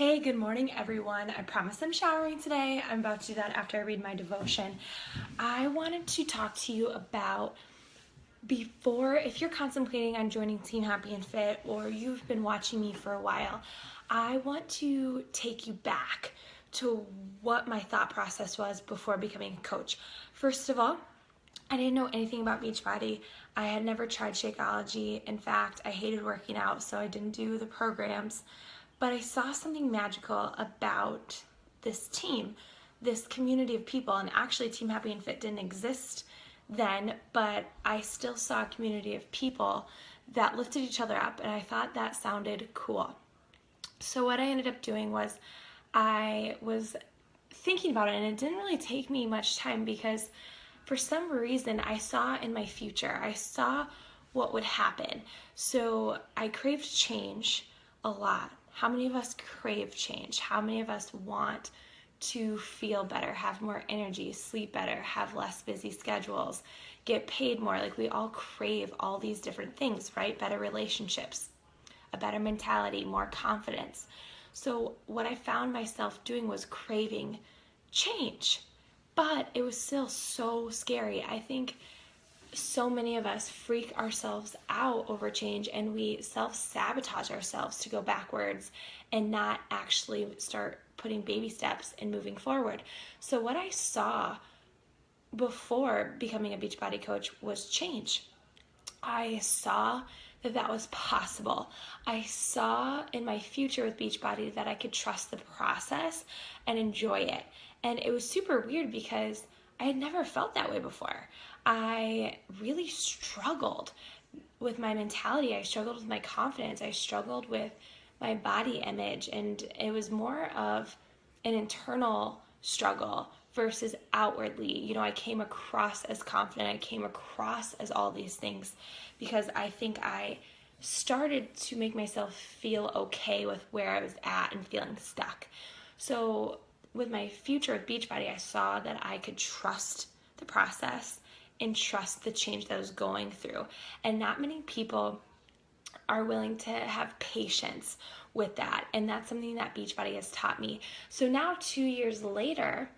Hey, good morning, everyone. I promise I'm showering today. I'm about to do that after I read my devotion. I wanted to talk to you about if you're contemplating on joining Team Happy and Fit or you've been watching me for a while, I want to take you back to what my thought process was before becoming a coach. First of all, I didn't know anything about Beachbody. I had never tried Shakeology. In fact, I hated working out, so I didn't do the programs. But I saw something magical about this team, this community of people. And actually, Team Happy and Fit didn't exist then, but I still saw a community of people that lifted each other up, and I thought that sounded cool. So what I ended up doing was I was thinking about it, and it didn't really take me much time because for some reason I saw in my future, I saw what would happen. So I craved change a lot. How many of us crave change? How many of us want to feel better, have more energy, sleep better, have less busy schedules, get paid more? Like, we all crave all these different things, right? Better relationships, a better mentality, more confidence. So what I found myself doing was craving change, but it was still so scary. I think so many of us freak ourselves out over change, and we self-sabotage ourselves to go backwards and not actually start putting baby steps and moving forward. So what I saw before becoming a Beachbody coach was change. I saw that was possible. I saw in my future with Beachbody that I could trust the process and enjoy it. And it was super weird because I had never felt that way before. I really struggled with my mentality. I struggled with my confidence. I struggled with my body image. And it was more of an internal struggle versus outwardly. You know, I came across as confident. I came across as all these things because I think I started to make myself feel okay with where I was at and feeling stuck. So with my future with Beachbody, I saw that I could trust the process and trust the change that I was going through. And not many people are willing to have patience with that. And that's something that Beachbody has taught me. So now 2 years later,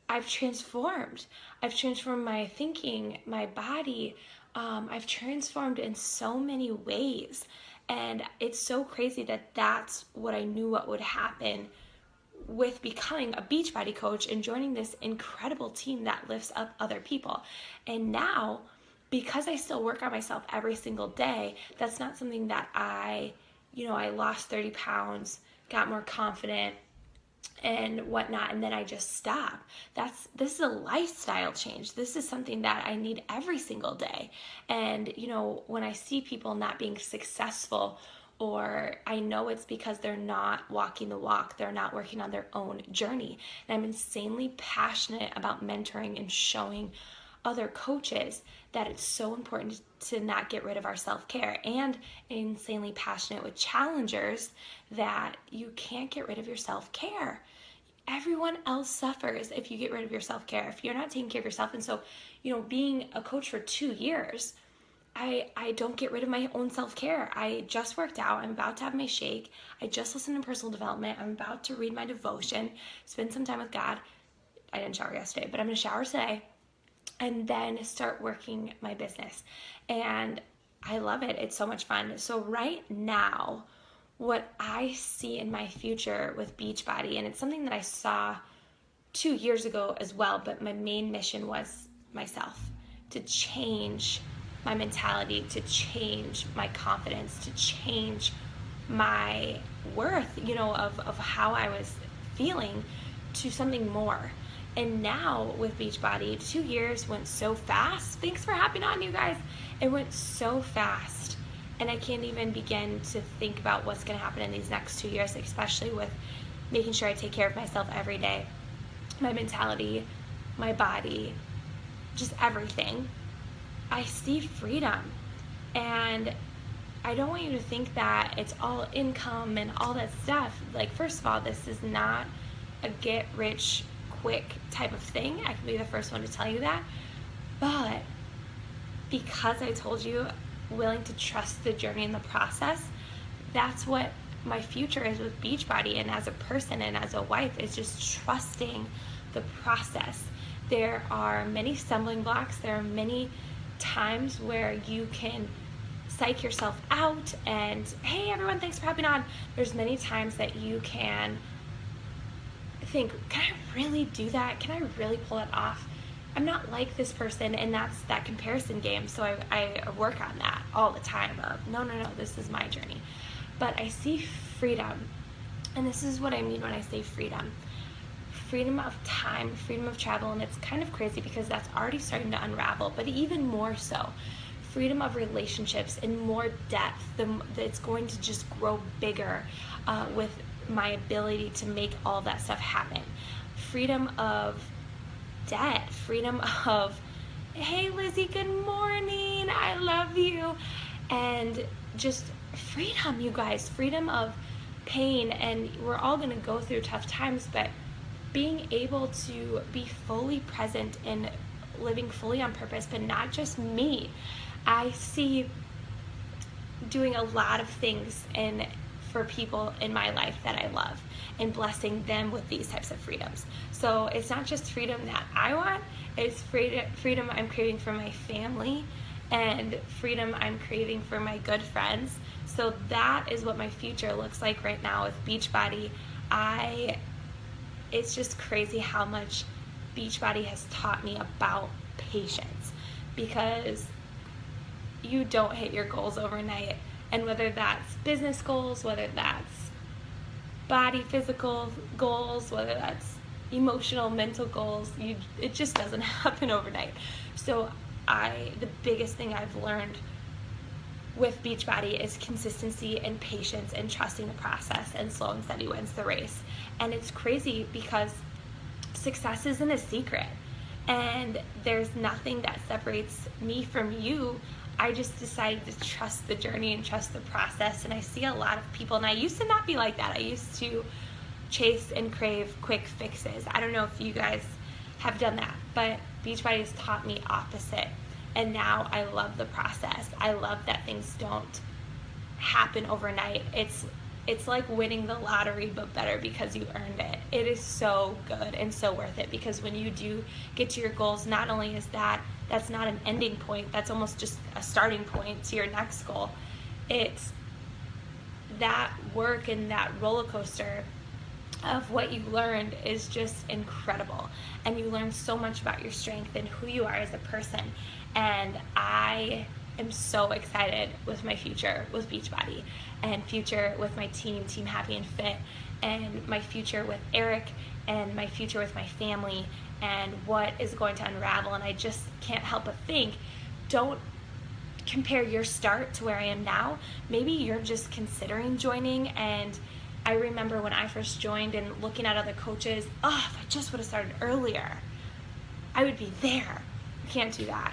I've transformed. I've transformed my thinking, my body. I've transformed in so many ways. And it's so crazy that that's what I knew what would happen with becoming a Beachbody coach and joining this incredible team that lifts up other people. And now, because I still work on myself every single day, that's not something that I lost 30 pounds, got more confident and whatnot, and then I just stop. This is a lifestyle change. This is something that I need every single day. And, when I see people not being successful, or I know it's because they're not walking the walk, they're not working on their own journey. And I'm insanely passionate about mentoring and showing other coaches that it's so important to not get rid of our self-care, and insanely passionate with challengers that you can't get rid of your self-care. Everyone else suffers if you get rid of your self-care, if you're not taking care of yourself. And so, being a coach for 2 years, I don't get rid of my own self-care. I just worked out. I'm about to have my shake. I just listened to personal development. I'm about to read my devotion, spend some time with God. I didn't shower yesterday, but I'm going to shower today and then start working my business. And I love it. It's so much fun. So right now, what I see in my future with Beachbody, and it's something that I saw 2 years ago as well, but my main mission was myself, to change my mentality, to change my confidence, to change my worth, of how I was feeling, to something more. And now with Beachbody, 2 years went so fast. Thanks for hopping on, you guys. It went so fast. And I can't even begin to think about what's going to happen in these next 2 years, especially with making sure I take care of myself every day. My mentality, my body, just everything. I see freedom. And I don't want you to think that it's all income and all that stuff. Like, first of all, this is not a get rich quick type of thing. I can be the first one to tell you that. But because I told you, willing to trust the journey and the process, that's what my future is with Beachbody, and as a person and as a wife, is just trusting the process. There are many stumbling blocks. There are many times where you can psych yourself out and, hey everyone, thanks for hopping on. There's many times that you can think, can I really do that? Can I really pull it off? I'm not like this person, and that's that comparison game. So I work on that all the time of, no, this is my journey. But I see freedom, and this is what I mean when I say freedom. Freedom of time, freedom of travel, and it's kind of crazy because that's already starting to unravel, but even more so, freedom of relationships in more depth. It's going to just grow bigger with my ability to make all that stuff happen. Freedom of debt, freedom of, hey Lizzie, good morning, I love you, and just freedom, you guys, freedom of pain. And we're all going to go through tough times, but being able to be fully present and living fully on purpose, but not just me. I see doing a lot of things for people in my life that I love and blessing them with these types of freedoms. So it's not just freedom that I want, it's freedom I'm craving for my family and freedom I'm craving for my good friends. So that is what my future looks like right now with Beachbody. It's just crazy how much Beachbody has taught me about patience, because you don't hit your goals overnight. And whether that's business goals, whether that's body physical goals, whether that's emotional, mental goals, it just doesn't happen overnight. So the biggest thing I've learned with Beachbody is consistency and patience and trusting the process, and slow and steady wins the race. And it's crazy because success isn't a secret, and there's nothing that separates me from you. I just decided to trust the journey and trust the process. And I see a lot of people, and I used to not be like that. I used to chase and crave quick fixes. I don't know if you guys have done that, but Beachbody has taught me opposite. And now I love the process. I love that things don't happen overnight. It's like winning the lottery, but better because you earned it. It is so good and so worth it, because when you do get to your goals, not only is that's not an ending point, that's almost just a starting point to your next goal. It's that work and that roller coaster of what you learned is just incredible. And you learn so much about your strength and who you are as a person. And I am so excited with my future with Beachbody, and future with my team Happy and Fit, and my future with Eric, and my future with my family, and what is going to unravel. And I just can't help but think, don't compare your start to where I am now. Maybe you're just considering joining, and I remember when I first joined and looking at other coaches, if I just would have started earlier, I would be there. You can't do that.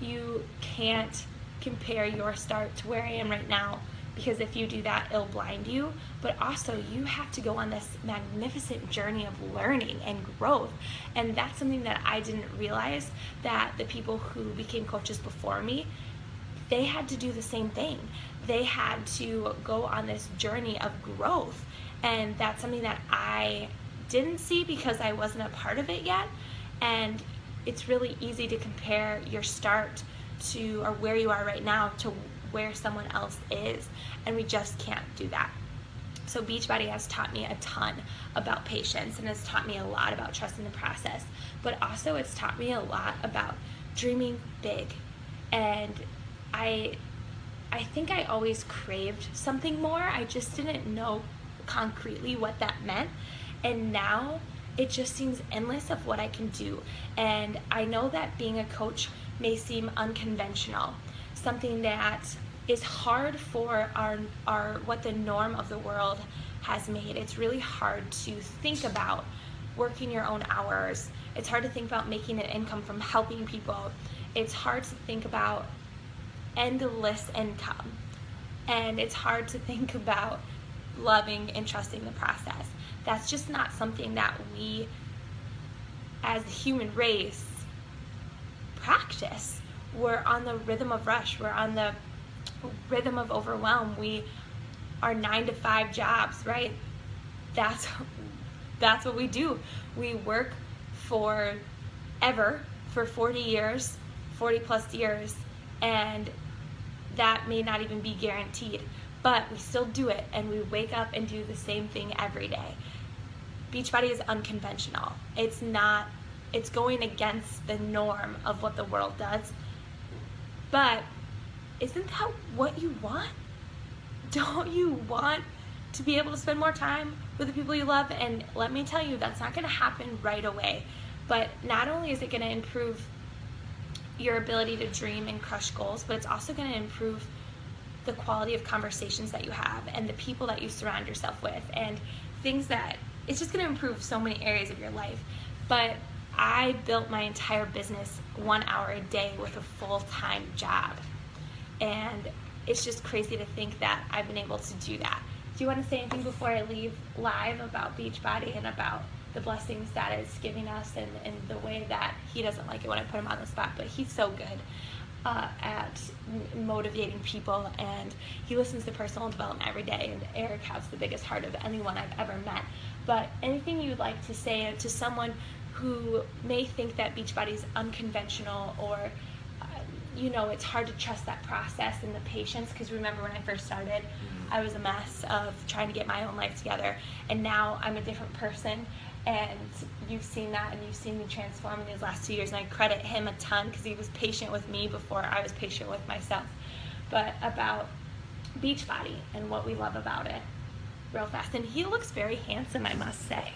You can't compare your start to where I am right now, because if you do that, it'll blind you. But also, you have to go on this magnificent journey of learning and growth. And that's something that I didn't realize, that the people who became coaches before me, they had to do the same thing. They had to go on this journey of growth. And that's something that I didn't see because I wasn't a part of it yet. And it's really easy to compare your start to, or where you are right now, to where someone else is, and we just can't do that. So Beachbody has taught me a ton about patience, and has taught me a lot about trusting the process, but also it's taught me a lot about dreaming big. And I think I always craved something more. I just didn't know concretely what that meant, and now it just seems endless of what I can do. And I know that being a coach may seem unconventional, something that is hard for our what the norm of the world has made. It's really hard to think about working your own hours. It's hard to think about making an income from helping people. It's hard to think about endless income. And it's hard to think about loving and trusting the process. That's just not something that we as the human race practice. We're on the rhythm of rush. We're on the rhythm of overwhelm. We our 9-to-5 jobs, right? That's what we do. We work forever, for 40 years, 40 plus years, and that may not even be guaranteed, but we still do it, and we wake up and do the same thing every day. Beachbody is unconventional. It's going against the norm of what the world does, but isn't that what you want? Don't you want to be able to spend more time with the people you love? And let me tell you, that's not going to happen right away. But not only is it going to improve your ability to dream and crush goals, but it's also going to improve the quality of conversations that you have and the people that you surround yourself with, and things that it's just going to improve so many areas of your life. But I built my entire business 1 hour a day with a full-time job, and it's just crazy to think that I've been able to do that. Do you want to say anything before I leave live about Beachbody and about the blessings that it's giving us, and the way that he doesn't like it when I put him on the spot, but he's so good at motivating people, and he listens to personal development every day, and Eric has the biggest heart of anyone I've ever met. But anything you would like to say to someone who may think that Beachbody is unconventional, or it's hard to trust that process and the patience, because remember when I first started, I was a mess of trying to get my own life together, and now I'm a different person, and you've seen that, and you've seen me transform in these last 2 years, and I credit him a ton because he was patient with me before I was patient with myself. But about Beachbody and what we love about it, real fast, and he looks very handsome, I must say.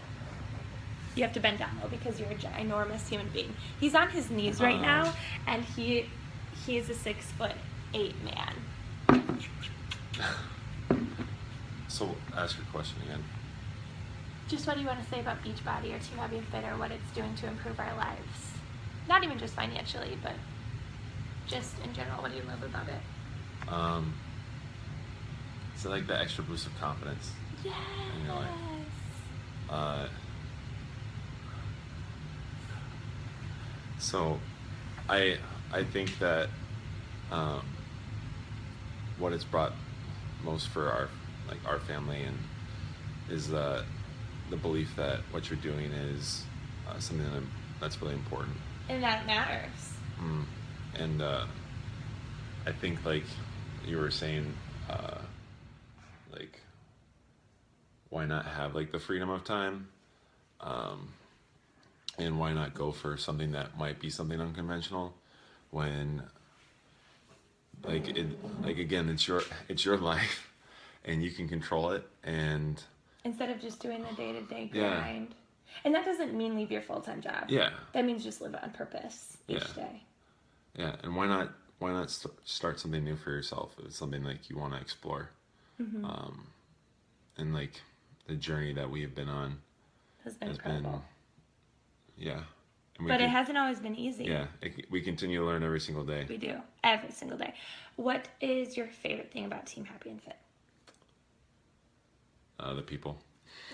You have to bend down though because you're a ginormous human being. He's on his knees right now, and he is a 6'8" man. So ask your question again. Just what do you want to say about Beachbody or Team Happy and Fit, or what it's doing to improve our lives? Not even just financially, but just in general. What do you love about it? So like the extra boost of confidence Yes. in your life. So I think that what it's brought most for our family and is the belief that what you're doing is something that's really important. And that matters. And I think, like you were saying, like, why not have like the freedom of time, and why not go for something that might be something unconventional when again it's your life and you can control it, and instead of just doing the day-to-day grind. Yeah. And that doesn't mean leave your full-time job. Yeah. That means just live on purpose each day. Yeah, and why not start something new for yourself? It's something like you want to explore. And like the journey that we have been on has been incredible. And but it hasn't always been easy. Yeah, we continue to learn every single day. We do, every single day. What is your favorite thing about Team Happy and Fit? The people.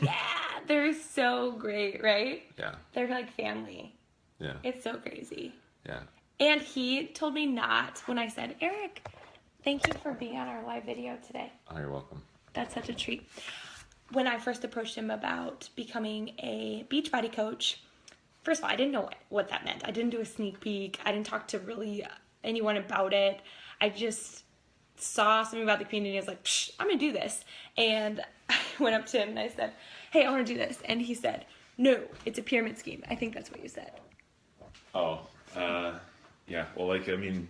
Yeah, they're so great, right? Yeah. They're like family. Yeah. It's so crazy. Yeah. And he told me not when I said, Eric, thank you for being on our live video today. Oh, you're welcome. That's such a treat. When I first approached him about becoming a Beachbody coach, first of all, I didn't know what that meant. I didn't do a sneak peek. I didn't talk to really anyone about it. I just saw something about the community and I was like, Psh, I'm going to do this. And I went up to him and I said, hey, I want to do this. And he said, no, it's a pyramid scheme. I think that's what you said. Oh, yeah. Well, like, I mean,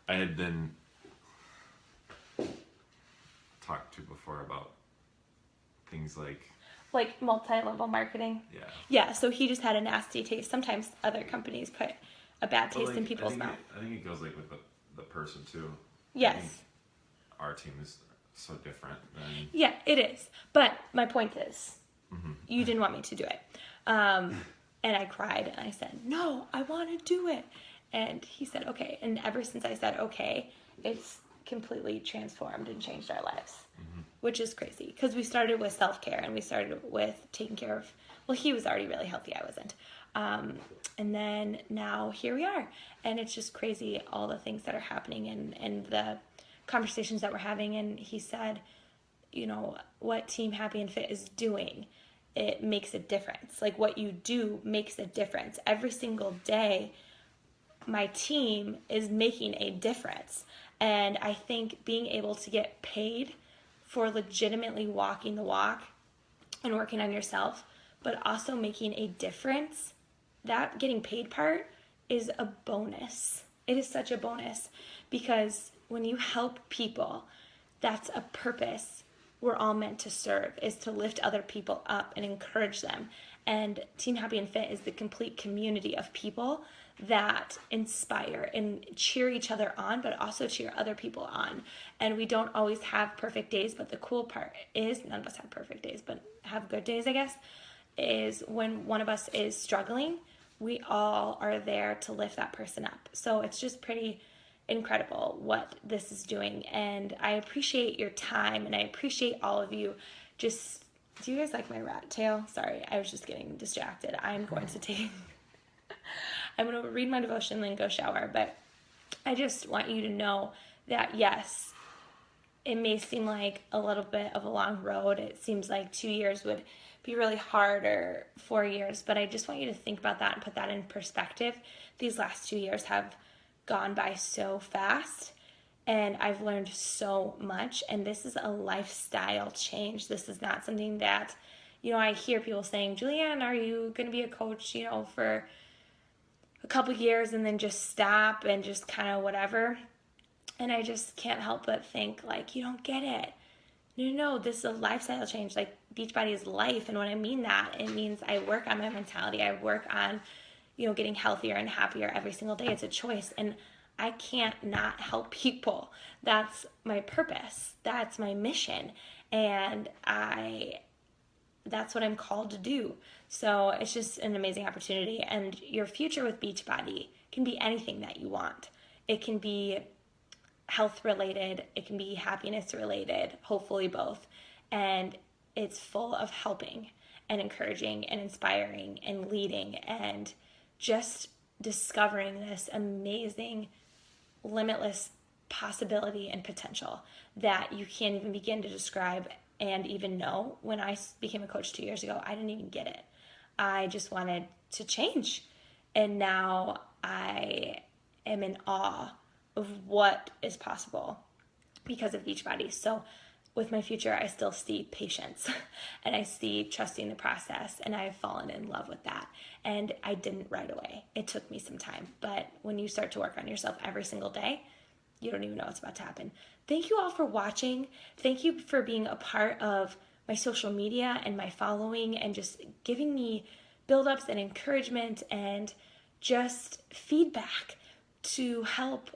I had been talked to before about things like multi-level marketing. Yeah. Yeah, so he just had a nasty taste. Sometimes other companies put a bad taste in people's mouth. I think it goes like with the person too. Yes. I think our team is so different than... Yeah, it is. But my point is, you didn't want me to do it. And I cried and I said, no, I want to do it. And he said, okay. And ever since I said, okay, it's completely transformed and changed our lives, which is crazy. Because we started with self-care and we started with taking care of, well, he was already really healthy. I wasn't. And then now here we are. And it's just crazy, all the things that are happening and the conversations that we're having. And he said, what Team Happy and Fit is doing, it makes a difference. Like, what you do makes a difference. Every single day, my team is making a difference. And I think being able to get paid for legitimately walking the walk and working on yourself, but also making a difference, that getting paid part is a bonus. It is such a bonus, because when you help people, that's a purpose we're all meant to serve, is to lift other people up and encourage them. And Team Happy and Fit is the complete community of people that inspire and cheer each other on, but also cheer other people on. And we don't always have perfect days, but the cool part is, none of us have perfect days, but have good days, I guess, is when one of us is struggling, we all are there to lift that person up. So it's just pretty incredible what this is doing. And I appreciate your time, and I appreciate all of you. Just, do you guys like my rat tail? Sorry, I was just getting distracted. I'm going to read my devotion and then go shower. But I just want you to know that, yes, it may seem like a little bit of a long road. It seems like 2 years would be really hard, or 4 years. But I just want you to think about that and put that in perspective. These last 2 years have gone by so fast, and I've learned so much. And this is a lifestyle change. This is not something that, I hear people saying, Julianne, are you going to be a coach, for a couple years and then just stop and just kind of whatever? And I just can't help but think, like, you don't get it. No, this is a lifestyle change. Like, Beachbody is life. And when I mean that, it means I work on my mentality. I work on, getting healthier and happier every single day. It's a choice. And I can't not help people. That's my purpose. That's my mission. And that's what I'm called to do. So it's just an amazing opportunity. And your future with Beachbody can be anything that you want. It can be health related, it can be happiness related, hopefully both. And it's full of helping and encouraging and inspiring and leading and just discovering this amazing, limitless possibility and potential that you can't even begin to describe and even know. When I became a coach 2 years ago, I didn't even get it. I just wanted to change. And now I am in awe of what is possible because of Beachbody. So with my future, I still see patience and I see trusting the process, and I've fallen in love with that. And I didn't right away. It took me some time. But when you start to work on yourself every single day, you don't even know what's about to happen. Thank you all for watching. Thank you for being a part of my social media and my following, and just giving me build-ups and encouragement and just feedback to help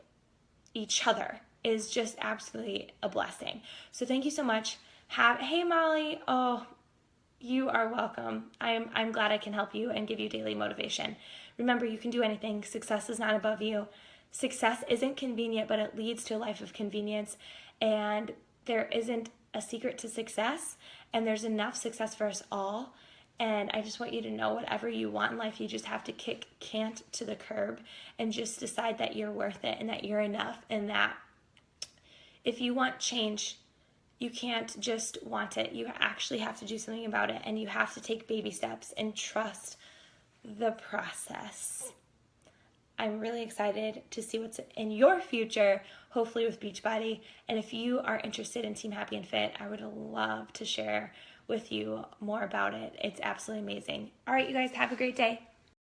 each other is just absolutely a blessing. So thank you so much. Hey Molly, oh, you are welcome. I'm glad I can help you and give you daily motivation. Remember, you can do anything. Success is not above you. Success isn't convenient, but it leads to a life of convenience. And there isn't a secret to success, and there's enough success for us all. And I just want you to know, whatever you want in life, you just have to kick can't to the curb and just decide that you're worth it and that you're enough, and that if you want change, you can't just want it. You actually have to do something about it, and you have to take baby steps and trust the process. I'm really excited to see what's in your future, hopefully with Beachbody. And if you are interested in Team Happy and Fit, I would love to share with you more about it. It's absolutely amazing. All right, you guys, have a great day.